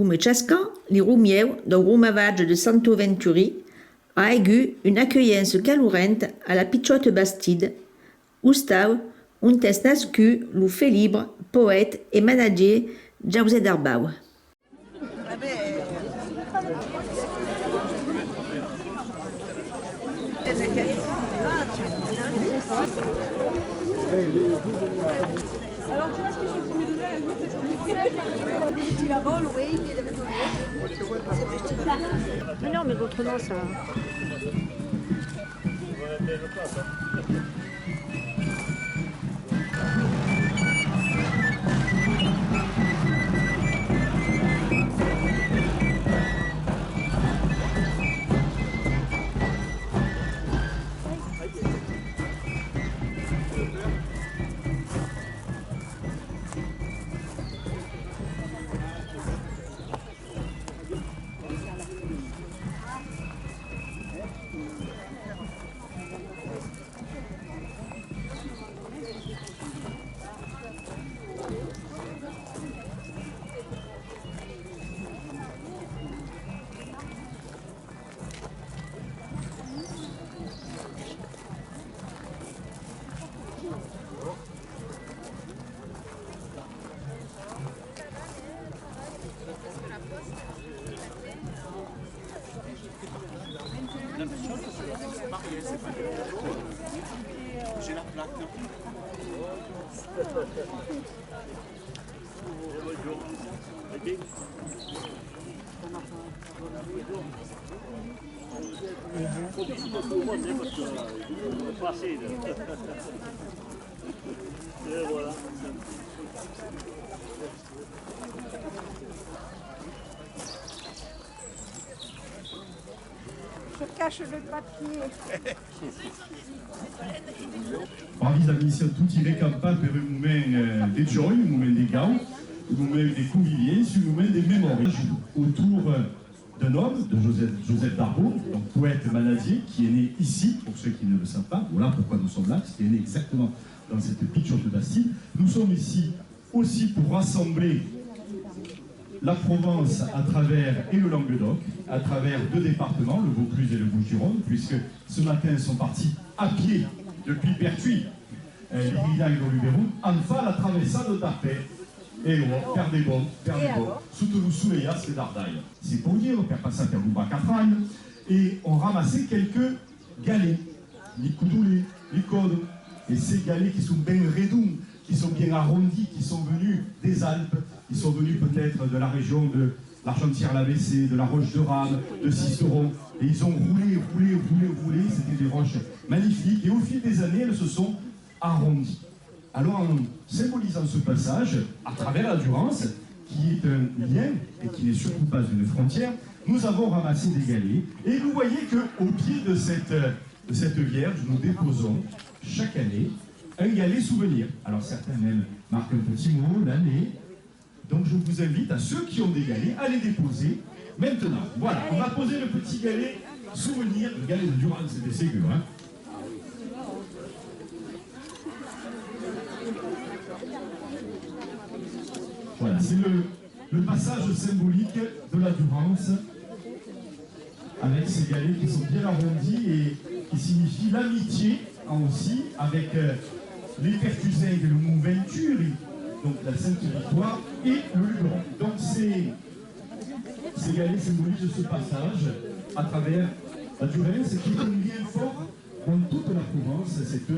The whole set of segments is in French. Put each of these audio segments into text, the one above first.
come ciascun, li rumieu del rumavage de Santo Venturi a aigu une accueillance calourente à la pichotte bastide, où stau un test nascu lo fait libre, poète et manager Jauze d'Arbau. Alors tu vois ce que je suis de tu la voles, oui, mais non, mais autrement ça. J'ai la plaque. Voilà. Je cache le papier. Vis-à-vis tutti i campati per un moment de joie, un moment de gants, un moment de convivience, un moment de mémoire autour d'un homme, de Joseph Darboux, donc poète manadier, qui est né ici, pour ceux qui ne le savent pas. Voilà pourquoi nous sommes là, parce qu'il est né exactement dans cette pichotte de Bastille. Nous sommes ici aussi pour rassembler la Provence à travers, et le Languedoc, à travers deux départements, le Vaucluse et le Bouches-du-Rhône, puisque ce matin ils sont partis à pied depuis Pertuis, l'Irida et le Luberon, enfin la traversade d'Arpet, et oh, perdez-bon, sous les c'est d'Ardaille. C'est pour dire, per passer à Boubacatragne, et on ramassait quelques galets, les coudoulés, les codes, et ces galets qui sont bien rédoux, qui sont bien arrondis, qui sont venus des Alpes, qui sont venus peut-être de la région de l'Argentière-la-Bessée, de la Roche de Rame, de Sisteron, et ils ont roulé, c'était des roches magnifiques, et au fil des années, elles se sont arrondies. Alors, en symbolisant ce passage, à travers la Durance, qui est un lien, et qui n'est surtout pas une frontière, nous avons ramassé des galets, et vous voyez qu'au pied de cette Vierge, nous déposons chaque année un galet souvenir. Alors certains même marquent un petit mot, l'année. Donc je vous invite à ceux qui ont des galets à les déposer maintenant. Voilà, on va poser le petit galet souvenir. Le galet de Durance, c'était ségur, hein. Voilà, c'est le passage symbolique de la Durance, avec ces galets qui sont bien arrondis et qui signifient l'amitié aussi avec les Pertusins et le Mont Venturi, donc la Sainte Victoire et le Luberon. Donc ces galets symbolisent ce passage à travers la Durance qui est un lien fort dans toute la Provence, cette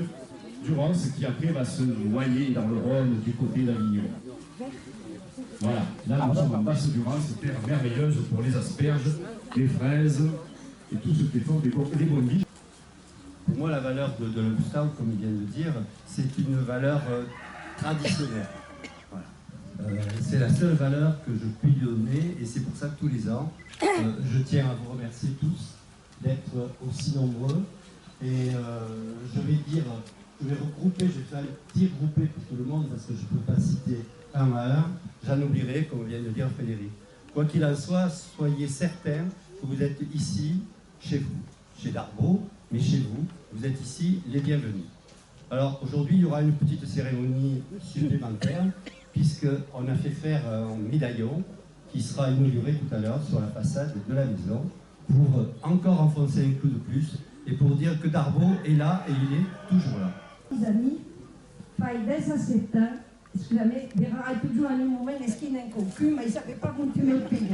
Durance qui après va se noyer dans le Rhône du côté d'Avignon. Voilà, là nous sommes en basse Durance, terre merveilleuse pour les asperges, les fraises et tout ce qui est fort des bonnes vies. Pour moi, la valeur de l'Obstacle, comme il vient de le dire, c'est une valeur traditionnelle. Voilà. C'est la seule valeur que je puis donner, et c'est pour ça que tous les ans, je tiens à vous remercier tous d'être aussi nombreux. Et je vais regrouper, je vais faire un petit regroupé pour tout le monde, parce que je ne peux pas citer un à un. J'en oublierai, comme vient de dire Frédéric. Quoi qu'il en soit, soyez certains que vous êtes ici, chez vous, chez Darboux, mais chez vous, vous êtes ici les bienvenus. Alors aujourd'hui, il y aura une petite cérémonie supplémentaire, puisqu'on a fait faire un médaillon qui sera inauguré tout à l'heure sur la façade de la maison pour encore enfoncer un clou de plus et pour dire que Darbo est là et il est toujours là. Les amis, fai 17 ans, scusami, verrai più giovane in un momento e schiena in cocu, ma il sapeva pas continuer le pays.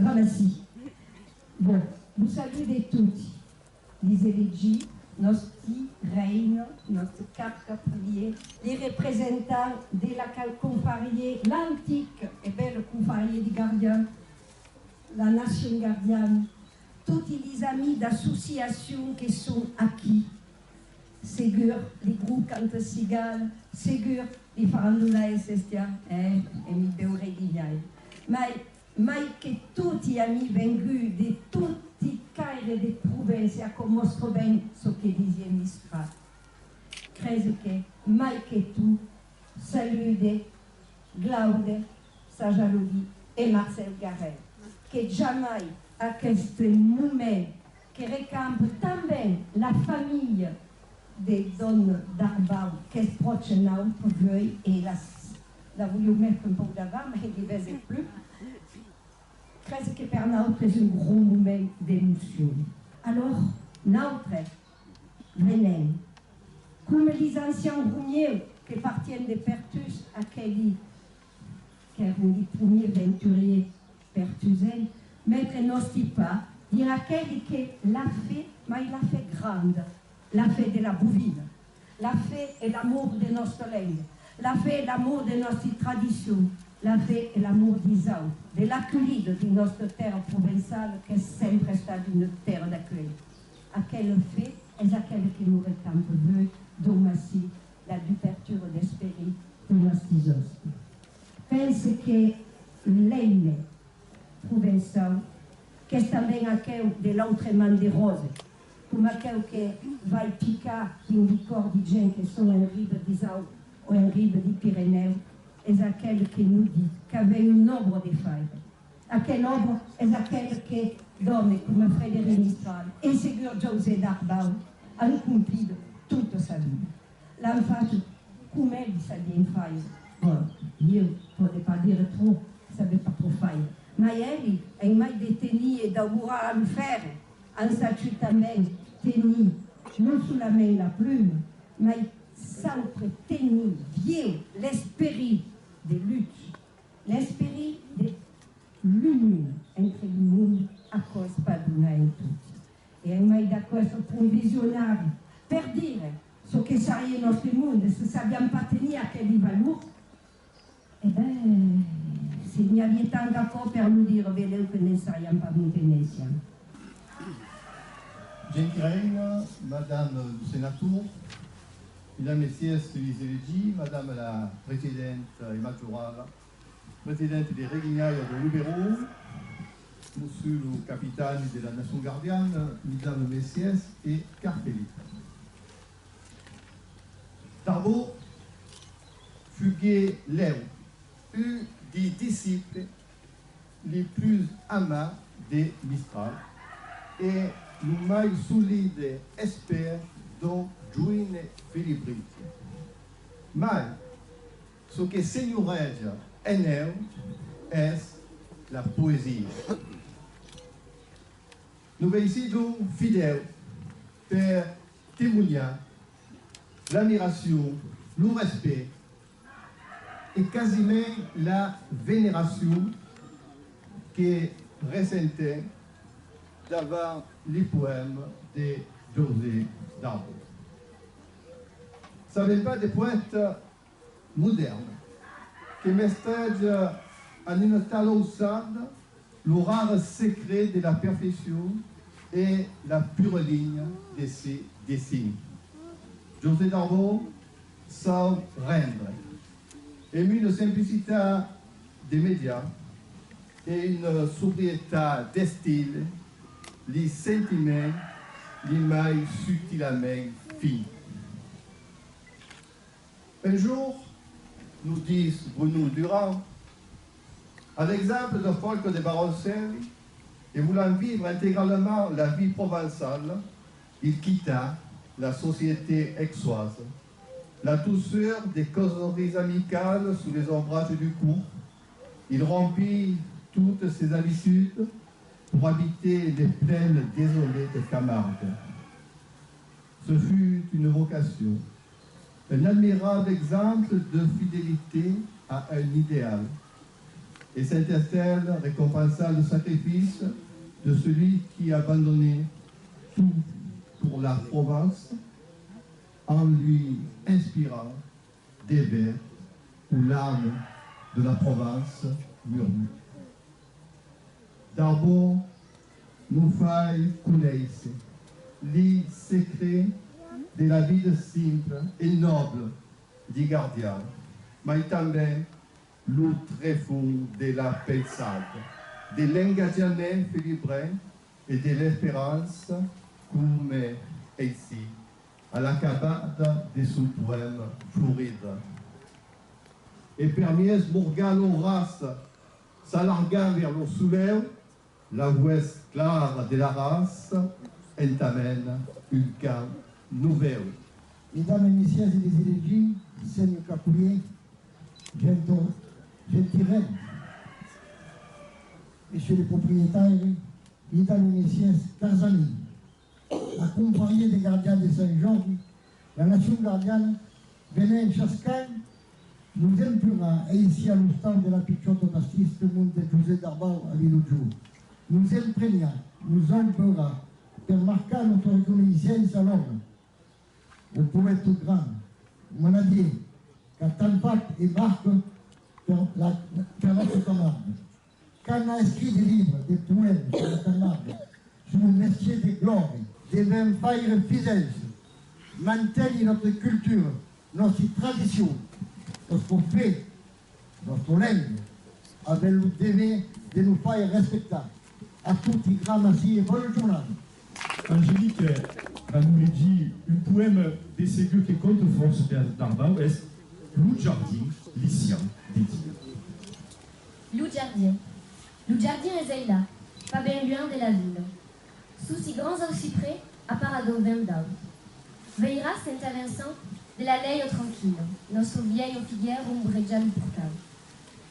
Ramassi. Bon, vous saluez tutti, les élégies, notre reine, notre quatre prier, les représentants de la confrérie, l'antique et belle confrérie des gardiens, la nation gardienne, tous les amis d'associations qui sont acquis, Ségur, les groupes Cante Cigale, Ségur, les Farandula et Sestia, et mi beure guignai. Mais que tutti gli amici venus di tutti i cairi di provincia conoscono bene ciò che dice Mistral. Credo che mai che tu saluti Glaude Sajaludi e Marcel Garret, che jamais a questo momento che ricampa também la famiglia de Don Darbau, che è proche per voi e la voglio mettere un po' d'avant, ma ne vede più. Credo che per noi è un gros moment d'émotion. Alors, notre venen, come les anciens roumiers qui appartiennent des Pertus à Kelly, qui erano i primi avventurieri pertuseni, mettre nostri pas, dire à Kelly che l'a fait, ma il l'a fait grande, l'a fait de la bouvine, l'a fait et l'amour de notre langue, l'a fait et l'amour de notre tradition, la paix et l'amour d'Isao, de l'accueil de notre terre provençale qui est sempre stata une terre d'accueil. À quel fait est à quel qui nous réclame veut, dont aussi la duperture d'espérer de nos tisos. Pense que l'aime provençal, que est também aquel de l'autre man de rose, comme aquel que vai picar in licor di gente che sono in riba d'Isao o in riba di Pireneu, est aquel qui nous dit qu'avec une ombre des failles. Aquel ombre est aquel qui dorme comme Frédéric Mistral et Ségur José Darbau a accompli toute sa vie. L'enfant, comme elle dit, ça dit une faille. Bon, io ne pourrais pas dire trop, ça ne veut pas trop faille. Mais elle, elle m'a détenu et d'avoir à le faire, en statut também, tenu, non sous la main la plume, mais sempre tenu, vieux, l'esprit de lutte, l'esprit de l'union entre le monde à cause pas d'une et toutes. Et elle m'a dit à cause pour un visionnaire, per dire ce que serait notre monde, si ça ne pas tenir à quel valeur, eh bien, s'il n'y avait tant d'accord pour nous dire, vedeu que ne serions pas montenegro. Gentilreine, Madame du Sénateur, Mesdames, Messieurs les élégies, Madame la Présidente Immaculada, Présidente des Réguignailles de Libéraux, Monsieur le Capitaine de la Nation Gardienne, Mesdames, Messieurs et Carpelli. Darbo fut Léo, un des disciples les plus aimants de Mistral et le plus solide expert dont Giuine Filibriti. Mais ce que signoreggia Enel est la poésie. Nous siamo fidèles pour témoigner l'admiration, le respect et quasiment la vénération qui ressentait devant les poèmes de José Darbo. Ce n'est pas des poètes modernes qui mestreggiano en une telle haussade le rare secret de la perfection et la pure ligne de ses dessins. José Darbo sait rendre, ému une simplicité des médias et une sobriété de style, les sentiments, les mailles subtilement fines. Un jour, nous dit Bruno Durand, à l'exemple de Folco de Baroncelli, et voulant vivre intégralement la vie provençale, il quitta la société aixoise, la douceur des causeries amicales sous les ombrages du cours, Il rompit toutes ses habitudes pour habiter les plaines désolées de Camargue. Ce fut une vocation, un admirable exemple de fidélité à un idéal. Et Saint-Estelle récompensa le sacrifice de celui qui abandonnait tout pour la Provence en lui inspirant des vers où l'âme de la Provence murmure. D'abord, nous failles connaissent les secrets de la vie simple et noble du gardien, mais também le tréfonds de la pensade, de l'engagement félibré et de l'espérance comme ici, à la cabane de son poème Floride. Et Permies Morgan Horace, s'alargant vers le soleil, la ouest clare de la race, entamène une camp nouvelle. Mesdames et messieurs et les élégis, Seigneur Capoulier, gentilhomme, messieurs les propriétaires, mesdames et messieurs, chers amis, accompagné des gardiens de Saint-Jean, la nation gardienne venait chacun nous implora, et ici à l'instant de la Pichotte Bastiste, monde de José d'Arbao à Villoujou, nous imprégna, nous implora, per marquer notre reconnaissance à l'homme, au poète grand, Monadier, qui a tant fait et marque per notre camarade. Quand on a écrit des livres, des poèmes sur la camarade, sur le métier des gloires, des vins failles fidèles, maintenir notre culture, notre tradition, notre fait, notre langue, avec le devoir de nous faire respecter. À tous les grands merci et bonne journée. Angélique va nous dire un poème de ces lieux qui compte force d'Arbao est Lou Jardin, Lycien, dédié. Lou Jardin. Lou Jardin est Zeila, pas bien loin de la ville. Sous si grands aussi près, à Parado Vendau. Veira Saint-Vincent de la lei tranquille, notre vieille figuière ombreggiale portale.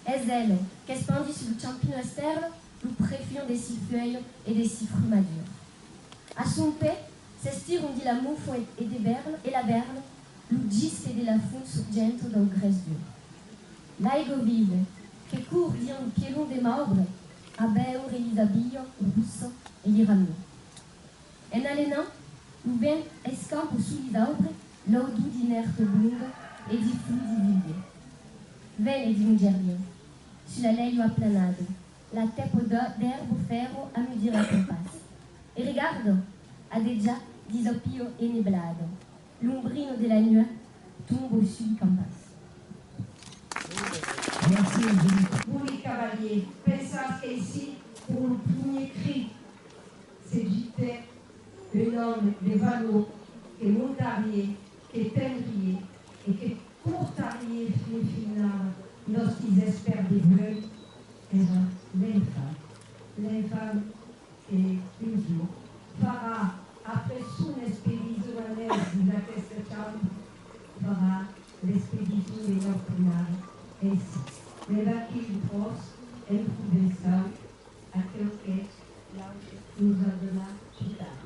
Es elle, qu'espandit sur le champignon esterle, nous préfions des six feuilles et des six fruits madures. À son paix, s'estire on dit la mouffe et des berles, et la berle, nous gispe de la fonte surgente dans le graisse dure. L'aigo vive, que court dit un pielon des maubres, abeur et lisabillo, russo et l'iramio. En alena, nous ben escampo sous les arbres, l'audu d'inerte blonde et di flou di vilde. Venne di un gervien, sur la lei a planade, la tepo d'herbe ferro a me dire la compasse. E regardo, a déjà disopio e neblado, l'ombrino de la nuit tombe au-dessus du campas. Merci Angélique. Oui, cavalier, pensas qu'ici, pour le premier cri, s'agitait un homme de Valo, qui est montarier, qui est tendrier, et qui est courtarier final, lorsqu'ils espèrent des vœux, era l'infâme. L'infâme est un jour, fera, après son expédition à l'aise de la Teste-Chambre, fera l'expédition de l'Orpinal. Ainsi, les vaquilles de force, imprudence, à quelqu'un, nous en donna plus tard.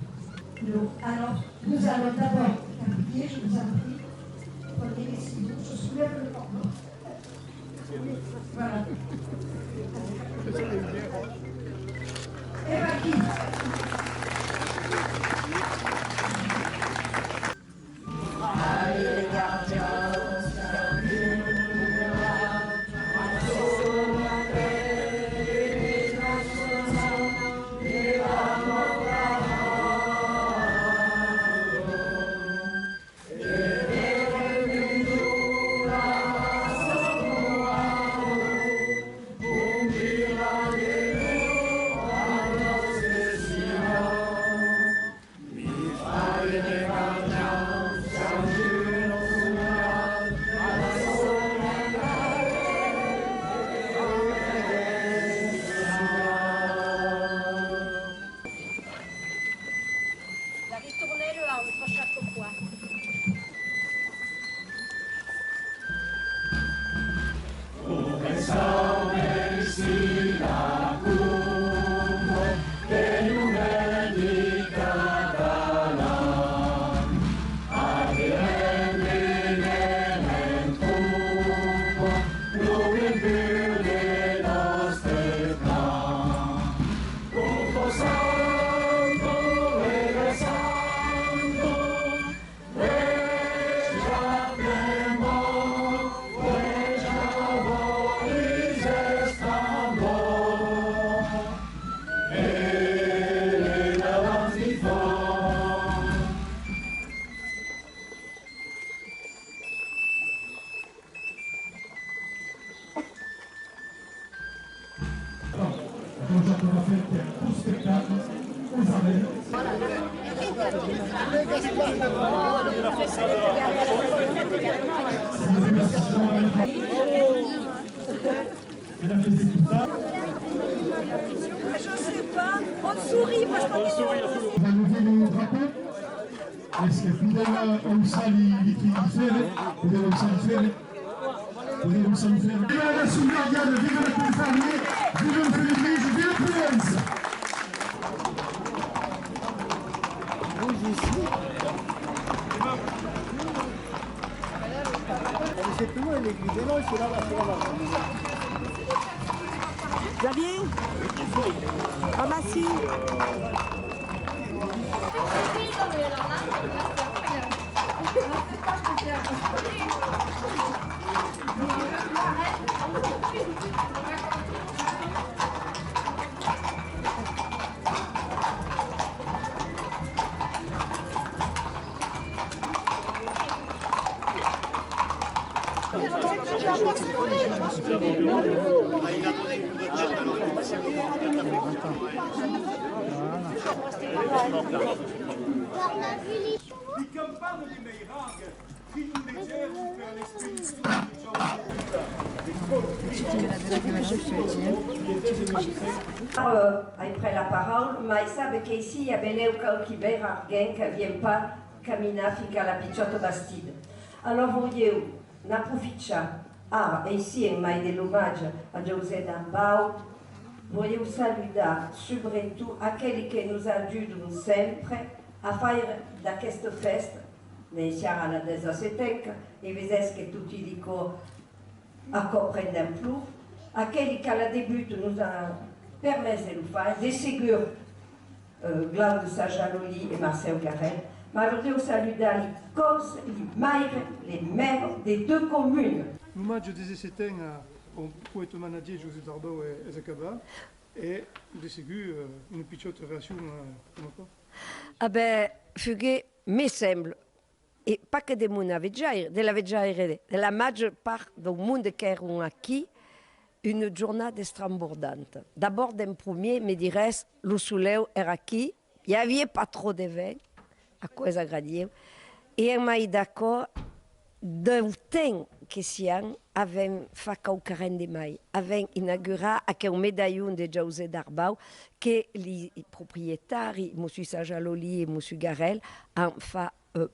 Alors, nous allons d'abord, Capoulier, je vous en prie, prenez les ciseaux, je soulève le cordon. Voilà. Et vaquilles. Aujourd'hui, on va faire un beau spectacle aux arènes. Mesdames et messieurs, Je sais pas, on sourit parce qu'on est... on va lever le drapeau. Est-ce que podemos usar e podemos usar Viva la Nation Gardienne, vive la Conférence, vive le Félibrige, vive la Prudence. Xavier Ramassis. Après la parole, ma sabe che ici a beneu qualche ver alguém que vient pas caminar fins a la Picciotto Bastide. Alors vogliu n'approfittar ici en mai dell'omaggio a José d'Arbau, vogliu saludar sobretot aquelli che nos ajudam sempre a fare da questa festa, iniziare alla 17 e vedete che tutti dicono a comprendem più, aquelli che alla debut nos hanno permesso di fare, de sigur Glaude Sajaloli e Marcel Garel, ma voglio saludare i cos, i maires, les maires des deux communes. L'hommage des Essétains au poète manager José Darbau et Zakaba et de ségur une petite réaction comme quoi. Ah ben, Fuguet, me semble, et pas que de mon aveggiaire, de l'aveggiaire, de la majeure part du monde qui est acquis, une journée estrambordante. D'abord, d'un premier, me dirais, le soleil era qui, il n'y avait pas trop de vent, à cause agradieu, et on m'a dit d'accord, d'un temps que sian, avem fa cau 40 de mai, avem inaugurat aquel medaillon de José Darbau que les propriétaires, M. Sajaloli et M. Garel, ont fait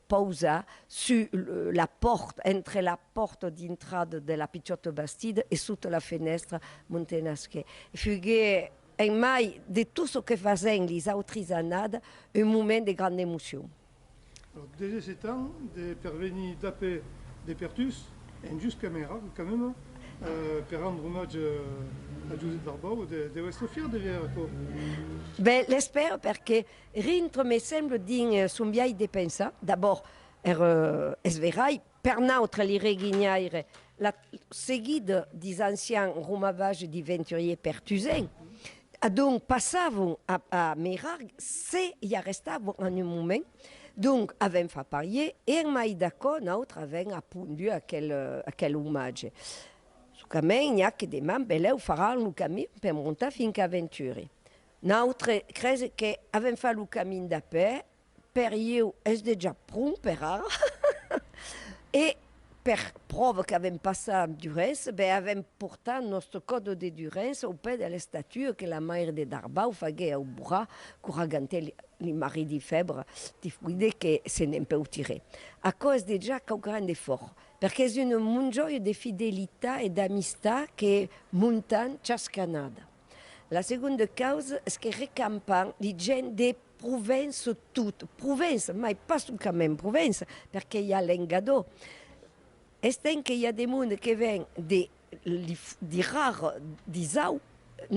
pausa sur la porte, entre la porte d'entrée de la Picciotto Bastide et sous la fenêtre montenasque. Fugué en mai de tout ce que faisaient les autres années, un moment de grande émotion. Alors, dès 7 ans, de parvenir d'appeler des pertus, et jusqu'à Mera, quand même, pour rendre hommage a José Darbau, de être fier de voir. Ben, l'espère parce que rintre me semble din son vieil de pensa. D'abord, es verai, per notre li reguignaire, la seguida des anciens romavages di venturiers pertusens. Donc, passaven a Merag, se hi restaven en un moment. Donc, avem fa parier, et mai d'accord, notre avem appundu aquel hommage. Sucament, n'hi ha que demà beleu farà el camí per muntar fins a Venturi. Notre crese que avem fa el camí de peu, per io és deja prun per ara, et per prova que avem passat Durens, ben avem portat nostre code de Durens au peu de l'estatua que la mare de Darbau fagué au bras, couraganté les maris de febre, di fuide que se n'en peut tirer. A cause déjà qu'aucun d'effort, parce que c'est une monjoie de fidélité et d'amistad que montan chascanada. La seconde cause est que recampant les gens des provinces toutes, provinces, mais pas quand même provinces, parce qu'il y a l'engado. Est-ce qu'il y a des gens qui viennent des rares d'Isao?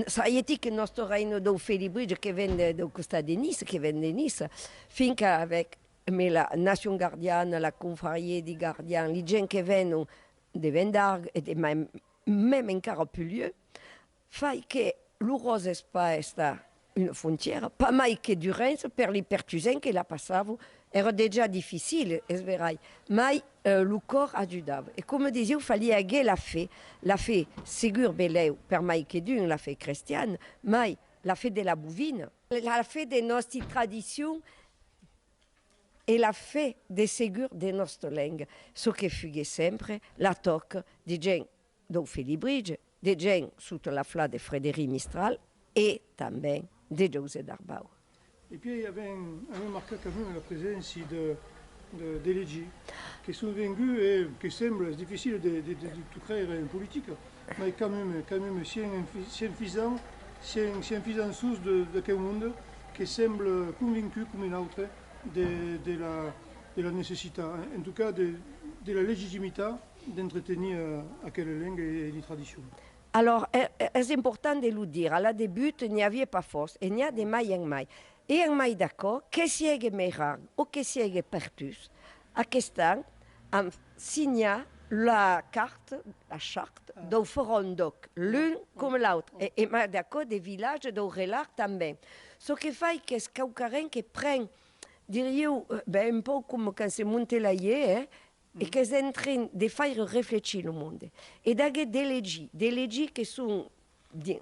Ça y est que notre reine de Félibrige qui vient de Costa de Nice, qui vient de Nice, fin qu'avec mais la Nation Gardienne, la confrérie des gardiens, les gens qui viennent de Vendargue et même encore plus lieu, fait que l'Uros n'est pas une frontière, pas mal que Durens, per les pertusens qui la passaient, era déjà difficile, es verai, mais le corps ajudava. Et comme disais, il fallait agir la fée, ségur beleu, per mai que d'une, la fée chrétienne, mais la fête de la bouvine, la fête de nostre tradition e la fête de segur de nostra langue, so che fughe sempre la tocca di gent do Felibridge, di gent sotto la fla de Frédéric Mistral et també de José d'Arbau. Et puis il y avait marqué quand même la présence d'Elegi, qui sont venus et qui semble difficile de tout créer une politique, mais quand même c'est un sous de quel monde qui semble convaincu comme une autre de la nécessité, en tout cas de la légitimité d'entretenir à quelle langue et les traditions. Alors, c'est important de le dire, à la début, il n'y avait pas force, et il n'y a de mai en mai. Et en mai d'accord, que si il y a meilleur ou que si il y a pertus, à question, on signe la charte du forum doc, l'un comme l'autre. Et mai d'accord, des villages de relais també. Ce qui fait que c'est quelqu'un qui prend, dirais un peu comme quand c'est monté la et que c'est en train de faire réfléchir le monde. Et d'ailleurs des légies qui sont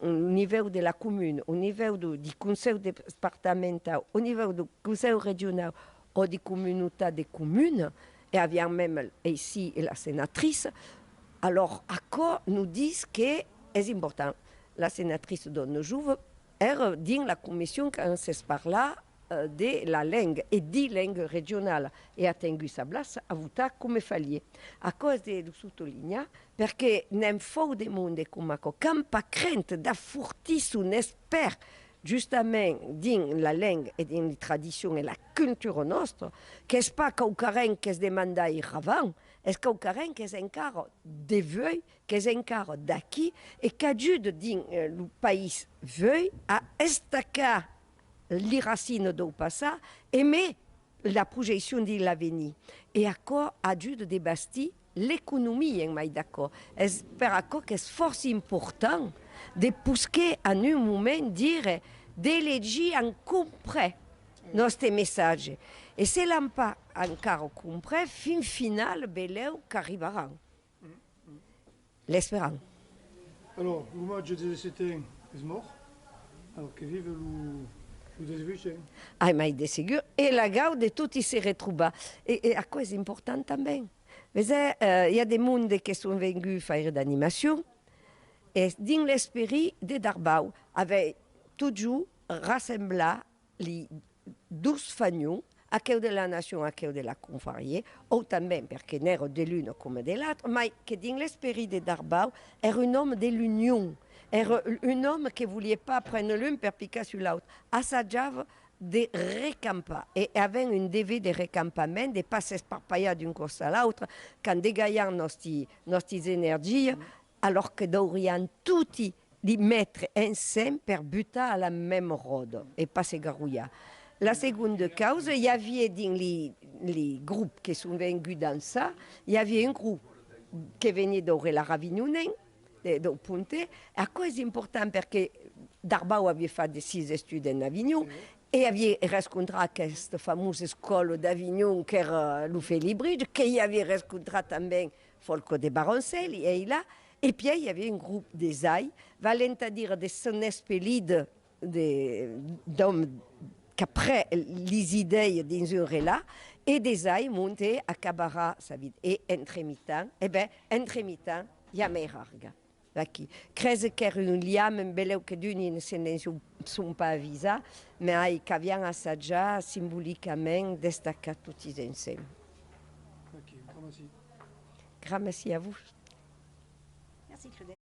au niveau de la commune, au niveau du conseil départemental, au niveau du conseil régional ou des communautés de communes, et avec même ici la sénatrice, alors à quoi nous disent que c'est important. La sénatrice donne Jouve, elle dit la commission quand c'est par là de la langue et di langue régionale e ha tenuto sa place a votare come faglie. A causa di sottolineare perché nel fuori del mondo come campa crente da fortissimo un espert giustamente din la langue e din la tradizione e la cultura nostra, che è pas qualcuno che si demanda ir avant, è qualcuno che è encara de voi, che è encara da qui e che aiuta din il paese voi a staccar les racines du passé, mais la projection de l'avenir. Et à quoi ajude de bâtir l'économie en mai d'accord. J'espère que c'est fort important de pousser à un moment dire d'éléger en comprendre notre message. Et c'est là pas encore compris, fin final, beleu qu'arrivera. L'espérant. Alors, le match de 17 ans est mort. Alors que vive le... Ah, mais de sûr. Et la gaude de tous ces retroubats. Et à quoi c'est important também. Il y a des mondes qui sont venus faire d'animation. Et dans l'esprit de Darbau, avait toujours rassemblé les 12 fagnons, à cause de la nation, à cause de la confrérie, ou também parce que n'era de l'une comme de l'autre, mais que dans l'esprit de Darbau, era un homme de l'union. Era un homme qui ne voulait pas prendre l'un pour piquer sur l'autre. Assaggiava de recamper. Et avait un devoir de recampement, de ne pas s'esparpailler d'une course à l'autre, quand dégaillant nos énergies, alors que devrions tous les mettre ensemble pour buter à la même rode et pas se garouiller. La seconde cause, il y avait dans les groupes qui sont venus dans ça, il y avait un groupe qui venait de la Ravignonen, de Ponte. À quoi c'est important parce que Darbau avait fait des 6 études en Avignon et avait rencontré cette fameuse école d'Avignon qui era le Felibridge, qui avait rencontré aussi Folco de Baroncelli et là. Et puis il y avait un groupe des AI, valent à dire de son esprit d'hommes qui après les idées dans un relais et des AI montés à Cabara sa vie. Et entre-temps, il y a Meirarga. Aqui. Creze que era un liam beleu que d'une ne sont pas avisés, mais qui vient assaggiare symboliquement destacar tous ensemble. Ok, merci. Grand merci à vous. Merci Claudette.